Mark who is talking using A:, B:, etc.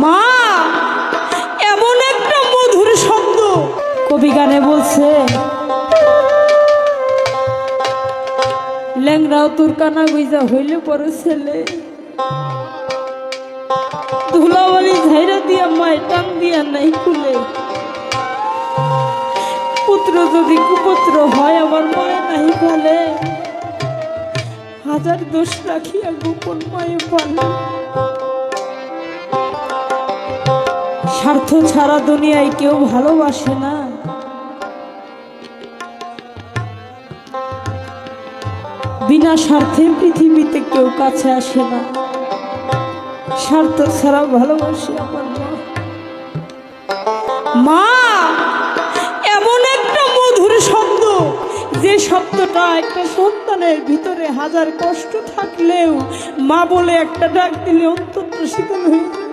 A: মা এমন একটা মধুর শব্দ। কবি গানে বলছে, ল্যাংরাও তোর কানা গুইজা হইলে পরে ছেলে, ধুলাবালি ঝাইরা দিয়া মায় টান দিয়া নাই খুলে। পুত্র যদি কুপুত্র হয় আমার মায় নাই ফেলে, হাজার দোষ রাখিয়া গোপন মায়ে পালে। স্বার্থ ছাড়া দুনিয়ায় কেউ ভালোবাসে না, বিনা স্বার্থে পৃথিবীতে কেউ কাছে আসে না। স্বার্থ ছাড়া ভালোবাসে আমার মা। মা এমন একটা মধুর শব্দ, যে শব্দটা একটা সন্তানের ভিতরে হাজার কষ্ট থাকলেও মা বলে একটা ডাক দিলে অন্তত শীতল হয়ে যায়।